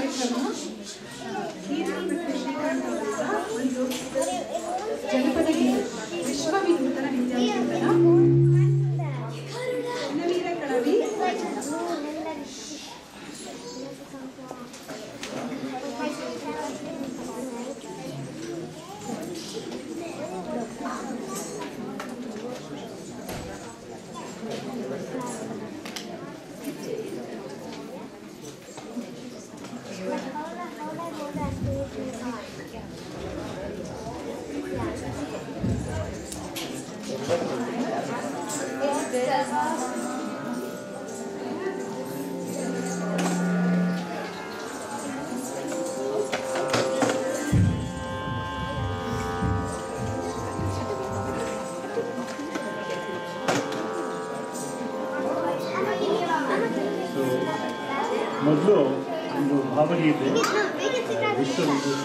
ಕಾರ್ಯಕ್ರಮ ಶ್ರೀಕಾಂತ್ ಅವರಿಂದ ಒಂದು ಜನಪದ ಗೀತೆ ವಿಶ್ವವಿನೂತನ ವಿದ್ಯಾರ್ಥಿಗಳ ನವೀನ ಕಳವಿ ಮೊದಲು ಒಂದು ಭಾವಗೀತೆ ವಿಶ್ವವಿನೂತನ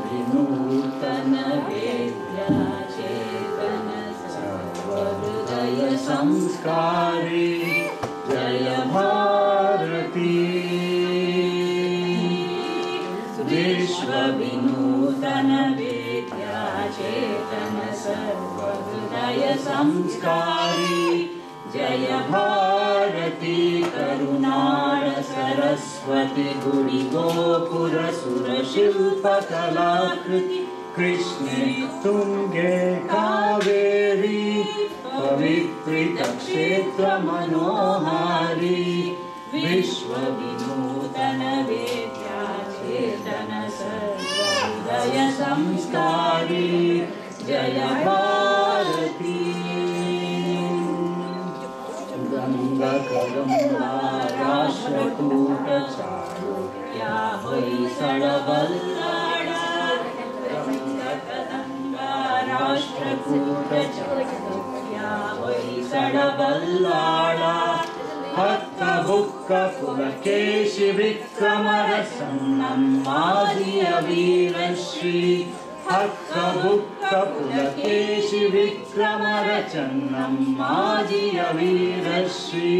विश्वविनूतन विद्याचेतन सर्वहृदय संस्कारी जय भारती। विश्वविनूतन विद्याचेतन सर्वहृदय संस्कारी जय भारती। करुणाळ सरस्वती गुडी गोपुर सुर शिल्प कलाकृति कृष्णे तुंगे कावेरी पवित्रित क्षेत्र मनोहारी। विश्वविनूतन विद्याचेतन सर्वहृदय संस्कारी जय भारती। गंगा कदंबा राष्ट्रकूट चालुक्या होय्सळ बल्लाळ। गंगा कदंबा राष्ट्रकूट चालुक्या होय्सळ बल्लाळ। हक्क बुक्क पुलकेशि विक्रमरसन्नम्मादिय वीरश्री। हक्क बुक्क पुलकेशि विक्रमरचन्नम्मादिय वीरश्री।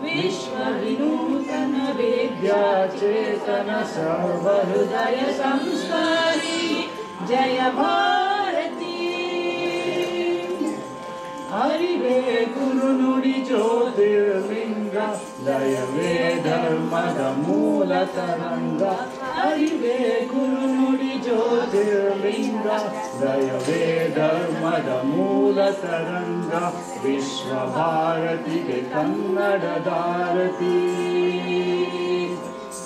विश्वविनूतन विद्याचेतन सर्वहृदय संस्कारी जय भारती। हरिवे गुरुनुडी ज्योतिर्लिंग लयवे धर्मद मूल तरंग। हरिवे गुरुनुडी ज्योतिर्लिंग लयवे धर्मद मूल तरंग। विश्वभारती के कन्नडदारती।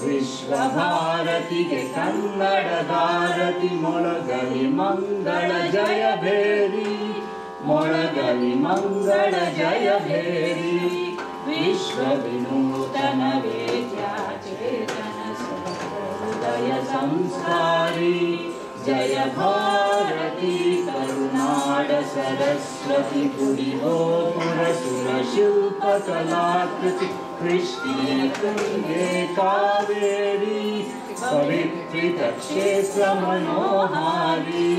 विश्वभारती के कन्नडदारती। मोळगली मंगल जय भेरी। मोळगली मंगल जय भेरी। विश्वविनूतन विद्याचेतन सर्वहृदय संस्कारी जय भारती। करुणाळ सरस्वती गुडी गोपुर सुर शिल्प कलाकृति कृष्णे तुंगे कावेरी पवित्रित क्षेत्र मनोहारी।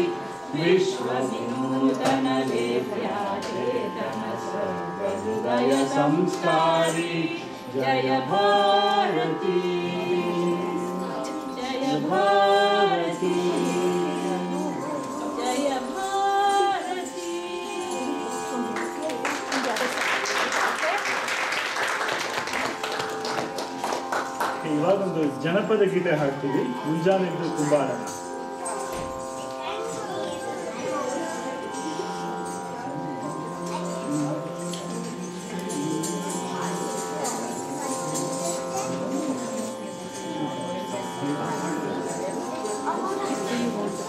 विश्वविनूतन विद्याचेतन सर्वहृदय संस्कारी जय भारती। जय भारती। जय भारती। ಇವಾಗೊಂದು ಜನಪದ ಗೀತೆ ಹಾಡ್ತೀವಿ, ಮುಂಜಾನೆದ್ದು ಕುಂಬಾರನ.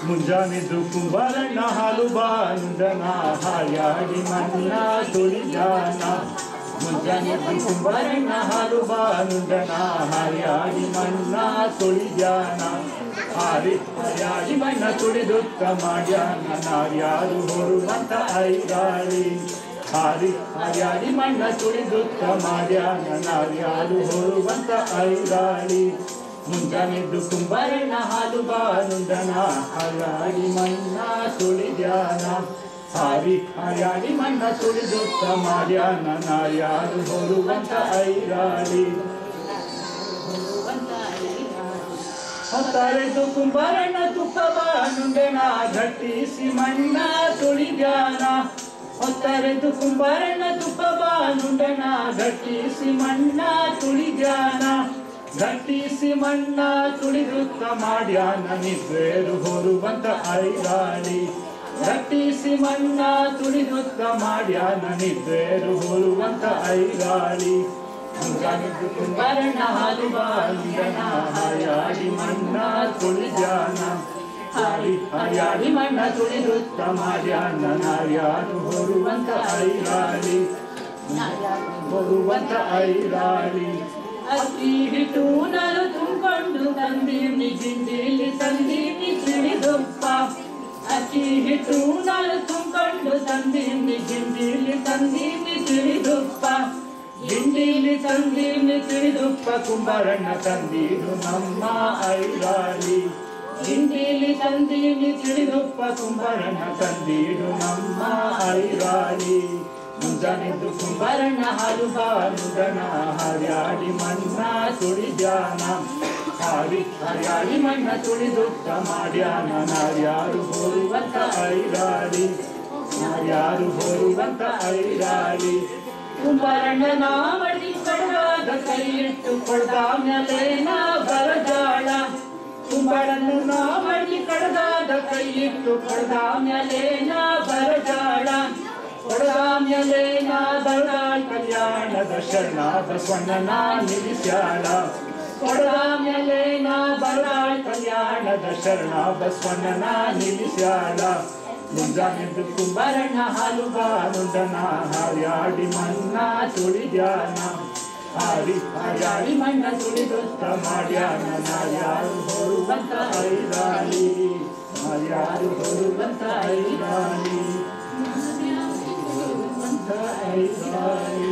ಮುಂಜಾನೆದ್ದು ಕುಂಬಾರಣ್ಣ ಹಾಲು ಬಾಂಧನ ಹಾಯಾಡಿ ಮನ್ನ ತುಳಿದಾನ. ಮುಂಜಾನೆದ್ದು ಕುಂಬಾರಣ್ಣ ಹಾಲು ಬಾಂಧನ ಹಾಯಾಡಿ ಮನ್ನ ತುಳಿದಾನ. ಹಾಯಾಡಿ ಮನ್ನ ತುಳಿದುತ್ತ ಮಾಡ್ಯಾನ ನಾರ್ಯಾರು ಹೊರುವಂತ ಐಗಾಳಿ. ಹಾಯಾಡಿ ಮನ್ನ ತುಳಿದುತ್ತ ಮಾಡ್ಯಾನ ನಾರ್ಯಾರು ಹೊರುವಂತ ಐಗಾಳಿ. ಮುಂಜಾನೆದ್ದು ಕುಂಬಾರಣ್ಣ ಹಾಲು ಬಾನುಂಡನ ಹಾಯಾಡಿ ಮಣ್ಣ ತುಳಿದ್ಯಾನ ಹಾಯಾಡಿ ಮಣ್ಣ ತುಳಿದುತ್ತ ಮಾಡ್ಯಾನ ನಾರ್ಯಾರು ಹೊರುವಂತ ಐರಾಳಿ ಹೊತ್ತಾರೆದು ಕುಂಬಾರಣ್ಣ ತುಪ್ಪ ಬಾನುಂಡನ ಘಟ್ಟಿಸಿ ಮಣ್ಣ ತುಳಿದ್ಯಾನ ಹೊತ್ತಾರೆದು ಕುಂಬಾರಣ್ಣ ತುಪ್ಪ ಬಾನುಂಡನ ಘಟ್ಟಿಸಿ ಮಣ್ಣ ತುಳಿದ್ಯಾನ ಘಟ್ಟಿಸಿ ಮಣ್ಣ ತುಳಿದುತ್ತ ಮಾಡ್ಯಾನ ನಿದ್ರೇರು ಹೊರುವಂತ ಐರಾಳಿ ಘಟ್ಟಿಸಿ ಮಣ್ಣ ತುಳಿದುತ್ತ ಮಾಡ್ಯಾನ ನಿದ್ರೇರು ಹೊರುವಂತ ಐರಾಳಿ ಮುಂಜಾನೆದ್ದು ಕುಂಬಾರಣ್ಣ ಹಾಲು ಬಾನುಂಡನ ಹಾಯಾಡಿ ಮಣ್ಣ ತುಳಿದ್ಯಾನ ಹಾಯಾಡಿ ಮಣ್ಣ ತುಳಿದುತ್ತ ಮಾಡ್ಯಾನ ನಾರ್ಯಾರು ಹೊರುವಂತ ಐರಾಳಿ ಹೊರುವಂತ ಐರಾಳಿ ಅಕ್ಕಿ ಹಿಟ್ಟು ನಾನು ತುಂಬಿಕೊಂಡು ತಂದೀನಿ ಗಿಂಡಿಲಿ ತಂದೀನಿ ತಿಳಿದುಪ್ಪ ಅಕ್ಕಿ ಹಿಟ್ಟು ನಾನು ತುಂಬಿಕೊಂಡು ತಂದೀನಿ ಗಿಂಡಿಲಿ ತಂದೀನಿ ತಿಳಿದುಪ್ಪ ಗಿಂಡಿಲಿ ತಂದೀನಿ ತಿಳಿದುಪ್ಪ ಕುಂಬಾರಣ್ಣ ತಂದೀನು ನಮ್ಮ ಐರಾಳಿ ಗಿಂಡಿಲಿ ತಂದೀನಿ ತಿಳಿದುಪ್ಪ ಕುಂಬಾರಣ್ಣ ತಂದೀನು ನಮ್ಮ ಐರಾಳಿ ಮುಂಜಾನೆದ್ದು ಕುಂಬಾರಣ್ಣ ಹಾಲು ಬಾನುಂಡನ ಹಾಯಾಡಿ ಮಣ್ಣ ತುಳಿದ್ಯಾನ ಹಾಯಾಡಿ ಮಣ್ಣ ತುಳಿದುತ್ತ ಮಾಡ್ಯಾನ ನಾರ್ಯಾರು ಹೊರುವಂತ ಐರಾಳಿ ನಾರ್ಯಾರು ಹೊರುವಂತ ಐರಾಳಿ ಕುಂಬಾರಣ್ಣನ ಮಡಿ ಕಡಗಾದ ಕೈ ಇಟ್ಟು ಕೊಡ್ದ ಮ್ಯಾಲೇನ ಬರಜಾಳ ಕುಂಬಾರಣ್ಣನ ಮಡಿ ಕಡಗಾದ ಕೈ ಇಟ್ಟು ಕೊಡ್ದ ಮ್ಯಾಲೇನ ಬರಜಾಳ ಕೊಡಗಾಮ್ಯಲೇನ ಬರದಾಳ್ ಕಲ್ಯಾಣದ ಶರಣ ಬಸವಣ್ಣನ ನಿಲ್ಲಿಸ್ಯಾಳ ಕೊಡಗಾಮ್ಯಲೇನ ಬರದಾಳ್ ಕಲ್ಯಾಣದ ಶರಣ ಬಸವಣ್ಣನ ನಿಲ್ಲಿಸ್ಯಾಳ ಮುಂಜಾನೆದ್ದು ಕುಂಬಾರಣ್ಣ ಹಾಲು ಬಾನುಂಡನ ಹಾಯಾಡಿ ಮಣ್ಣ ತುಳಿದ್ಯಾನ ಹಾಯಾಡಿ ಮಣ್ಣ ತುಳಿದುತ್ತ ಮಾಡ್ಯಾನ ನಾರ್ಯಾರು ಹೊರುವಂತ ಐರಾಳಿ ನಾರ್ಯಾರು ಹೊರುವಂತ ಐರಾಳಿ ಐರಾಳಿ